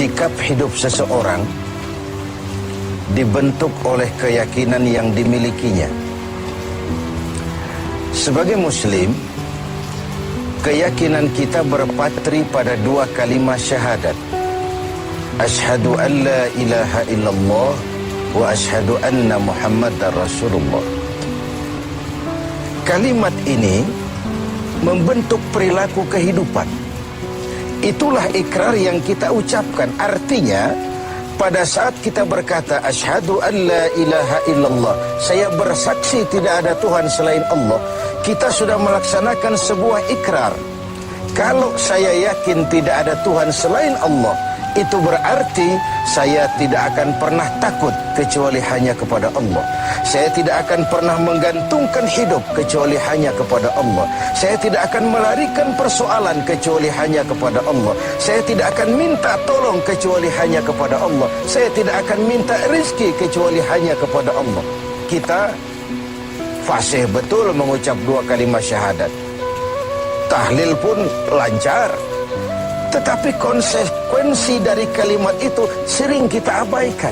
sikap hidup seseorang dibentuk oleh keyakinan yang dimilikinya. Sebagai muslim, keyakinan kita berpatri pada dua kalimat syahadat. Asyhadu an la ilaha illallah wa asyhadu anna Muhammadar Rasulullah. Kalimat ini membentuk perilaku kehidupan. Itulah ikrar yang kita ucapkan. Artinya, pada saat kita berkata asyhadu an la ilaha illallah, saya bersaksi tidak ada Tuhan selain Allah, kita sudah melaksanakan sebuah ikrar. Kalau saya yakin tidak ada Tuhan selain Allah, itu berarti saya tidak akan pernah takut kecuali hanya kepada Allah. Saya tidak akan pernah menggantungkan hidup kecuali hanya kepada Allah. Saya tidak akan melarikan persoalan kecuali hanya kepada Allah. Saya tidak akan minta tolong kecuali hanya kepada Allah. Saya tidak akan minta rezeki kecuali hanya kepada Allah. Kita fasih betul mengucap dua kalimat syahadat. Tahlil pun lancar. Tetapi konsekuensi dari kalimat itu sering kita abaikan.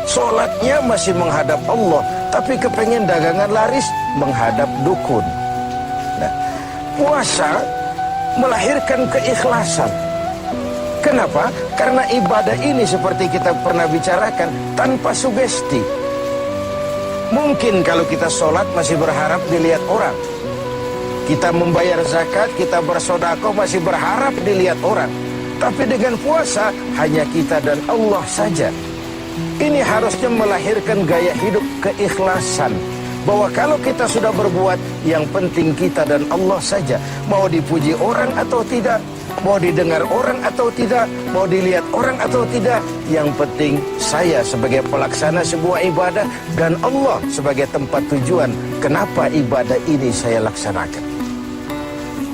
Solatnya masih menghadap Allah, tapi kepengen dagangan laris menghadap dukun. Nah, puasa melahirkan keikhlasan. Kenapa? Karena ibadah ini seperti kita pernah bicarakan, tanpa sugesti. Mungkin kalau kita sholat masih berharap dilihat orang. Kita membayar zakat, kita bersedekah masih berharap dilihat orang. Tapi dengan puasa hanya kita dan Allah saja. Ini harusnya melahirkan gaya hidup keikhlasan. Bahwa kalau kita sudah berbuat, yang penting kita dan Allah saja. Mau dipuji orang atau tidak, mau didengar orang atau tidak, mau dilihat orang atau tidak, yang penting saya sebagai pelaksana sebuah ibadah dan Allah sebagai tempat tujuan kenapa ibadah ini saya laksanakan.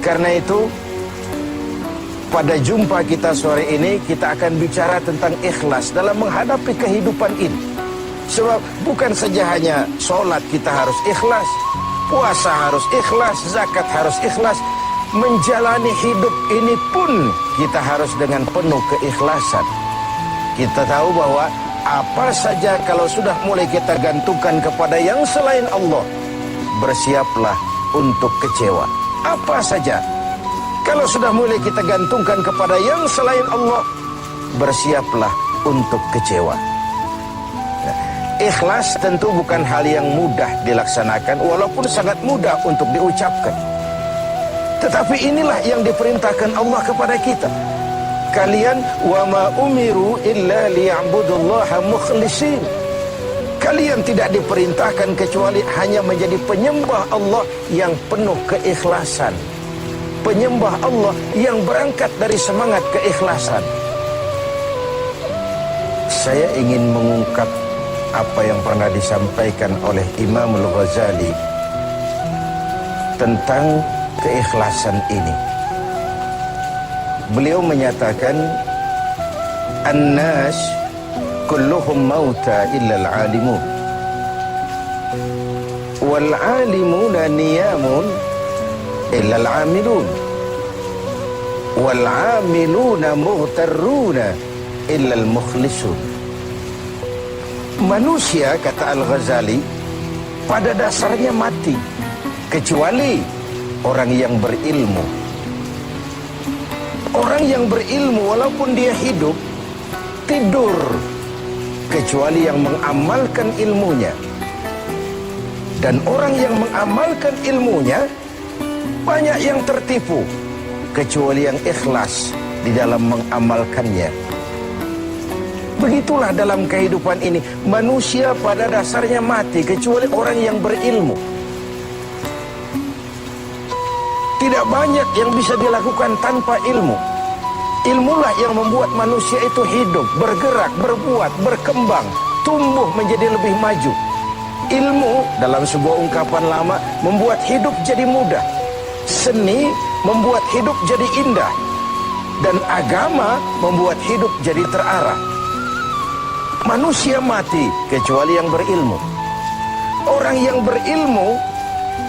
Karena itu, pada jumpa kita sore ini, kita akan bicara tentang ikhlas dalam menghadapi kehidupan ini. Sebab bukan saja hanya sholat kita harus ikhlas, puasa harus ikhlas, zakat harus ikhlas. Menjalani hidup ini pun kita harus dengan penuh keikhlasan. Kita tahu bahwa apa saja kalau sudah mulai kita gantungkan kepada yang selain Allah, bersiaplah untuk kecewa. Apa saja kalau sudah mulai kita gantungkan kepada yang selain Allah, bersiaplah untuk kecewa. Nah, ikhlas tentu bukan hal yang mudah dilaksanakan, walaupun sangat mudah untuk diucapkan. Tetapi inilah yang diperintahkan Allah kepada kita. Kalian wa ma umiru illa liya'budullaha mukhlisin. Kalian tidak diperintahkan kecuali hanya menjadi penyembah Allah yang penuh keikhlasan. Penyembah Allah yang berangkat dari semangat keikhlasan. Saya ingin mengungkap apa yang pernah disampaikan oleh Imam Al-Ghazali tentang keikhlasan ini. Beliau menyatakan, An-nas kulluhum mauta illa al-alimun wal-alimuna niyamun illa al-amilun wal-amiluna mughtarruna illa al-mukhlisun. Manusia, kata Al-Ghazali, pada dasarnya mati kecuali orang yang berilmu. Orang yang berilmu walaupun dia hidup, tidur kecuali yang mengamalkan ilmunya. Dan orang yang mengamalkan ilmunya, banyak yang tertipu kecuali yang ikhlas di dalam mengamalkannya. Begitulah dalam kehidupan ini, manusia pada dasarnya mati kecuali orang yang berilmu. Tidak banyak yang bisa dilakukan tanpa ilmu. Ilmulah yang membuat manusia itu hidup, bergerak, berbuat, berkembang, tumbuh menjadi lebih maju. Ilmu dalam sebuah ungkapan lama membuat hidup jadi mudah. Seni membuat hidup jadi indah. Dan agama membuat hidup jadi terarah. Manusia mati kecuali yang berilmu. Orang yang berilmu,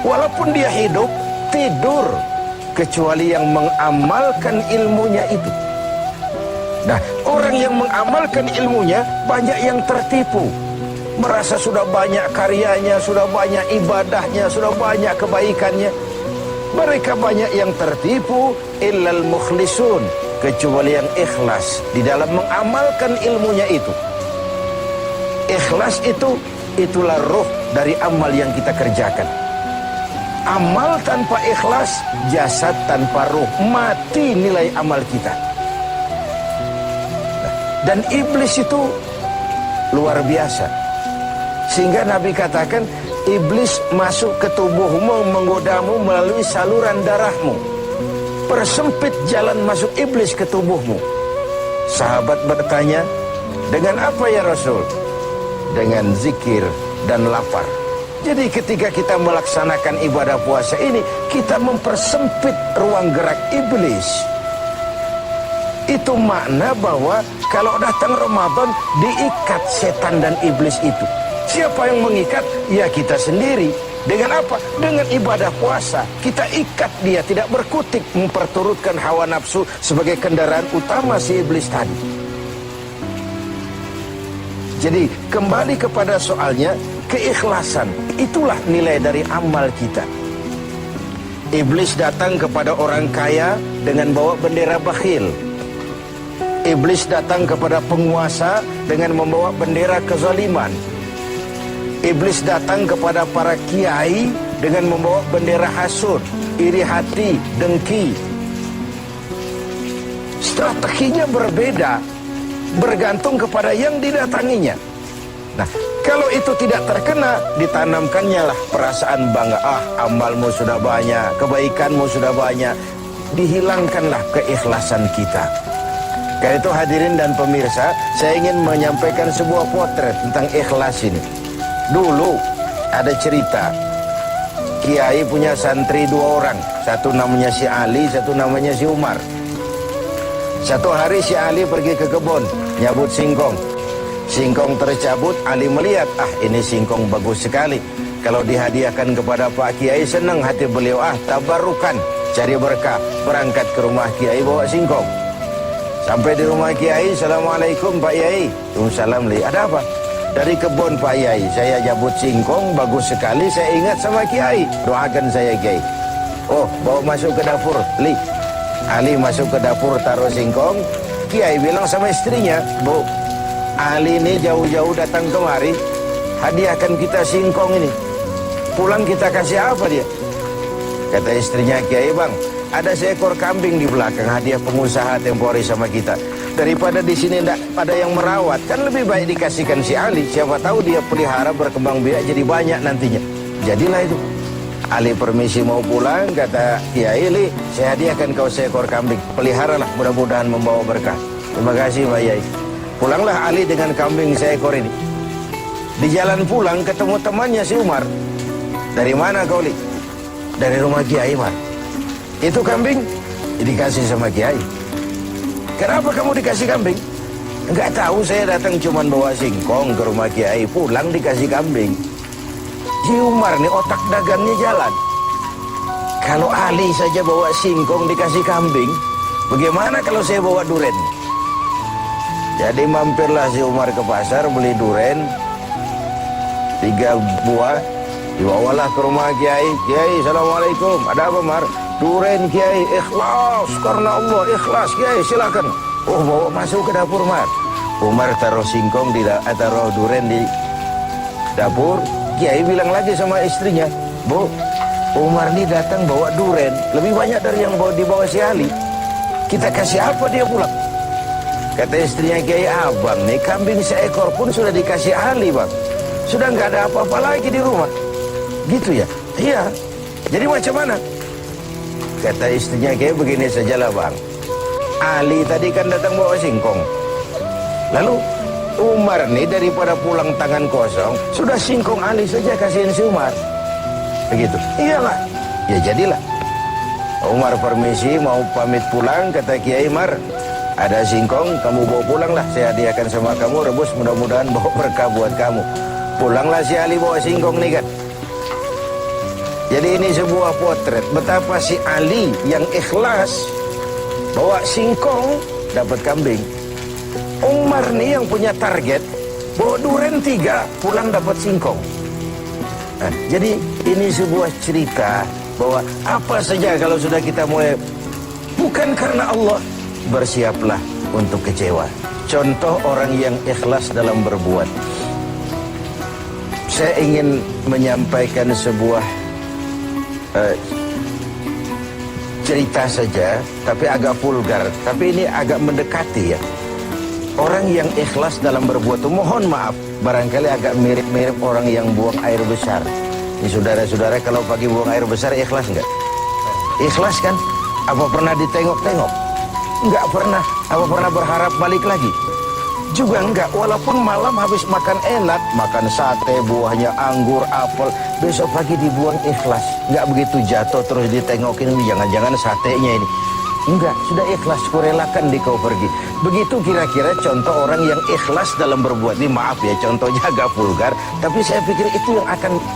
walaupun dia hidup, tidur kecuali yang mengamalkan ilmunya itu. Nah, orang yang mengamalkan ilmunya banyak yang tertipu. Merasa sudah banyak karyanya, sudah banyak ibadahnya, sudah banyak kebaikannya. Mereka banyak yang tertipu, illal mukhlisun, kecuali yang ikhlas di dalam mengamalkan ilmunya itu. Ikhlas itulah roh dari amal yang kita kerjakan. Amal tanpa ikhlas, jasad tanpa roh, mati nilai amal kita. Dan iblis itu luar biasa. Sehingga Nabi katakan, iblis masuk ke tubuhmu, menggodamu melalui saluran darahmu. Persempit jalan masuk iblis ke tubuhmu. Sahabat bertanya, dengan apa ya Rasul? Dengan zikir dan lapar. Jadi ketika kita melaksanakan ibadah puasa ini, kita mempersempit ruang gerak iblis. Itu makna bahwa kalau datang Ramadan, diikat setan dan iblis itu. Siapa yang mengikat? Ya kita sendiri. Dengan apa? Dengan ibadah puasa. Kita ikat dia, tidak berkutik, memperturutkan hawa nafsu sebagai kendaraan utama si iblis tadi. Jadi kembali kepada soalnya, keikhlasan itulah nilai dari amal kita. Iblis datang kepada orang kaya dengan bawa bendera bakhil. Iblis datang kepada penguasa dengan membawa bendera kezaliman. Iblis datang kepada para kiai dengan membawa bendera hasud, iri hati, dengki. Strateginya berbeda, bergantung kepada yang didatanginya. Nah, kalau itu tidak terkena, ditanamkannya lah perasaan bangga. Amalmu sudah banyak, kebaikanmu sudah banyak. Dihilangkanlah keikhlasan kita. Karena itu hadirin dan pemirsa, saya ingin menyampaikan sebuah potret tentang ikhlas ini. Dulu ada cerita, kiai punya santri 2 orang. Satu namanya si Ali, satu namanya si Umar. Satu hari si Ali pergi ke kebun, nyabut singkong. Singkong tercabut, Ali melihat, ini singkong bagus sekali. Kalau dihadiahkan kepada Pak Kiai, senang hati beliau. Tabarukan, cari berkah. Berangkat ke rumah Kiai bawa singkong. Sampai di rumah Kiai, Assalamualaikum Pak Kiai. Waalaikumsalam. Ada apa? Dari kebun Pak Kiai, saya nyabut singkong, bagus sekali. Saya ingat sama Kiai, doakan saya Kiai. Oh, bawa masuk ke dapur, Li. Ali masuk ke dapur, taruh singkong. Kiai bilang sama istrinya, Bu, Ali ini jauh-jauh datang kemari, hadiahkan kita singkong ini. Pulang kita kasih apa dia? Kata istrinya, Kiai bang, ada seekor kambing di belakang, hadiah pengusaha temporary sama kita. Daripada di sini tidak ada yang merawat, kan lebih baik dikasihkan si Ali. Siapa tahu dia pelihara berkembang biak jadi banyak nantinya. Jadilah itu. Ali permisi mau pulang, kata Kiai, Li, saya hadiahkan kau seekor kambing. Peliharalah, mudah-mudahan membawa berkah. Terima kasih Pak Kiai. Pulanglah Ali dengan kambing seekor ini. Di jalan pulang ketemu temannya si Umar. Dari mana kau, Li? Dari rumah Kiai, Umar. Itu kambing dikasih sama Kiai. Kenapa kamu dikasih kambing? Enggak tahu, saya datang cuman bawa singkong ke rumah Kiai, pulang dikasih kambing. Si Umar nih otak dagangnya jalan. Kalau Ali saja bawa singkong dikasih kambing, bagaimana kalau saya bawa duren? Jadi mampirlah si Umar ke pasar beli duren 3 buah, dibawalah ke rumah Kiai. Kiai, Assalamualaikum. Ada apa, Mar? Duren Kiai, ikhlas karena Allah, ikhlas Kiai, silakan. Oh, bawa masuk ke dapur, Mar. Umar taruh singkong taruh duren di dapur. Kiai bilang lagi sama istrinya, Bu, Umar ini datang bawa duren lebih banyak dari yang dibawa si Ali. Kita kasih apa dia pulang? Kata istrinya Kiai, abang nih kambing seekor pun sudah dikasih Ali bang. Sudah nggak ada apa-apa lagi di rumah. Gitu ya? Iya. Jadi macam mana? Kata istrinya Kiai, begini sajalah bang. Ali tadi kan datang bawa singkong. Lalu Umar nih daripada pulang tangan kosong, sudah singkong Ali saja kasihin si Umar. Begitu. Iyalah. Ya jadilah. Umar permisi mau pamit pulang, kata Kiai, Mar, ada singkong, kamu bawa pulang lah, saya hadiahkan sama kamu, rebus, mudah-mudahan bawa berkah buat kamu. Pulanglah si Ali bawa singkong nih kan. Jadi ini sebuah potret betapa si Ali yang ikhlas bawa singkong dapat kambing. Umar nih yang punya target bawa duren 3 pulang dapat singkong. Nah, jadi ini sebuah cerita bahwa apa saja kalau sudah kita mulai bukan karena Allah, bersiaplah untuk kecewa. Contoh orang yang ikhlas dalam berbuat. Saya ingin menyampaikan sebuah cerita saja, tapi agak vulgar, tapi ini agak mendekati ya. Orang yang ikhlas dalam berbuat itu, mohon maaf, barangkali agak mirip-mirip orang yang buang air besar. Ini saudara-saudara, kalau pagi buang air besar ikhlas nggak? Ikhlas kan? Apa pernah ditengok-tengok? Nggak pernah. Apa pernah berharap balik lagi? Juga enggak. Walaupun malam habis makan enak, makan sate, buahnya anggur, apel, besok pagi dibuang ikhlas. Nggak begitu jatuh terus ditengokin, jangan-jangan satenya ini. Enggak, sudah ikhlas, kurelakan di kau pergi. Begitu kira-kira contoh orang yang ikhlas dalam berbuat. Ini maaf ya, contohnya agak vulgar, tapi saya pikir itu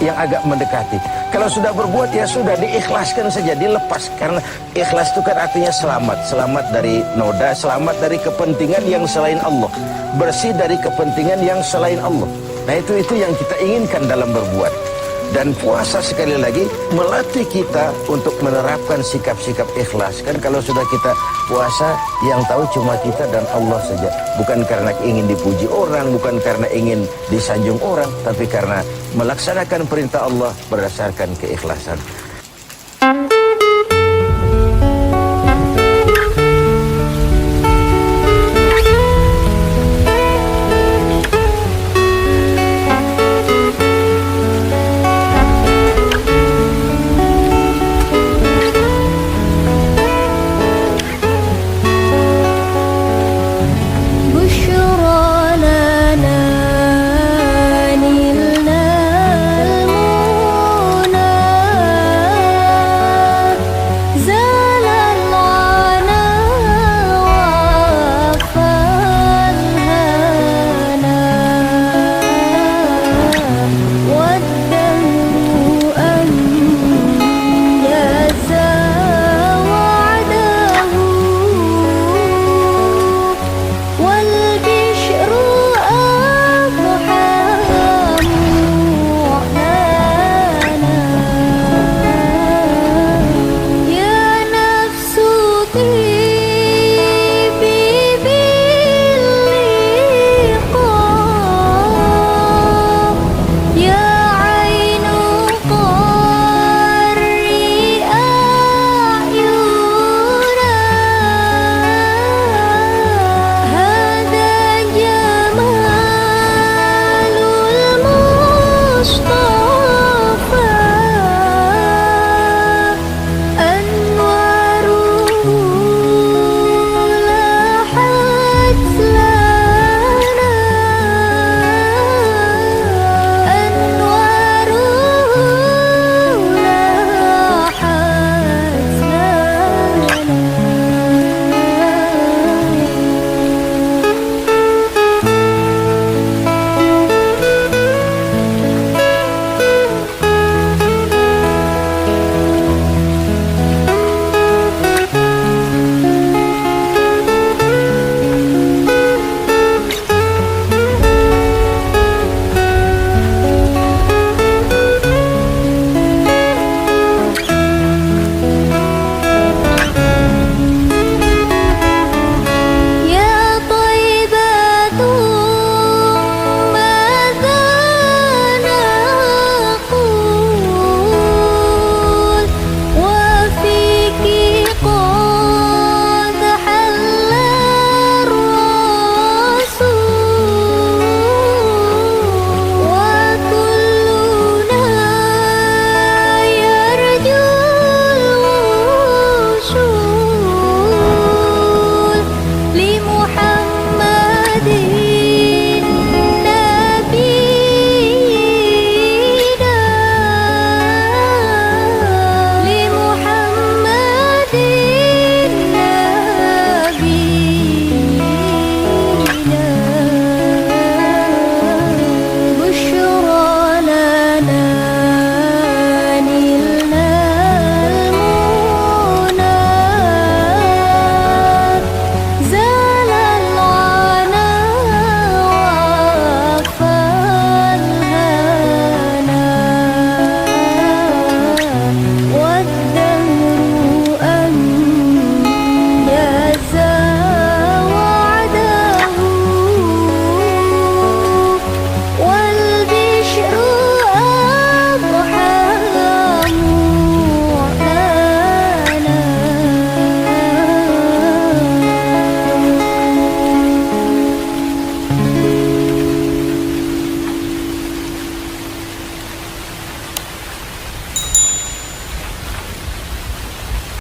yang agak mendekati. Kalau sudah berbuat ya sudah, diikhlaskan saja, dilepas. Karena ikhlas itu kan artinya selamat. Selamat dari noda, selamat dari kepentingan yang selain Allah. Bersih dari kepentingan yang selain Allah. Nah itu yang kita inginkan dalam berbuat. Dan puasa sekali lagi melatih kita untuk menerapkan sikap-sikap ikhlas. Kan kalau sudah kita puasa, yang tahu cuma kita dan Allah saja. Bukan karena ingin dipuji orang, bukan karena ingin disanjung orang, tapi karena melaksanakan perintah Allah berdasarkan keikhlasan.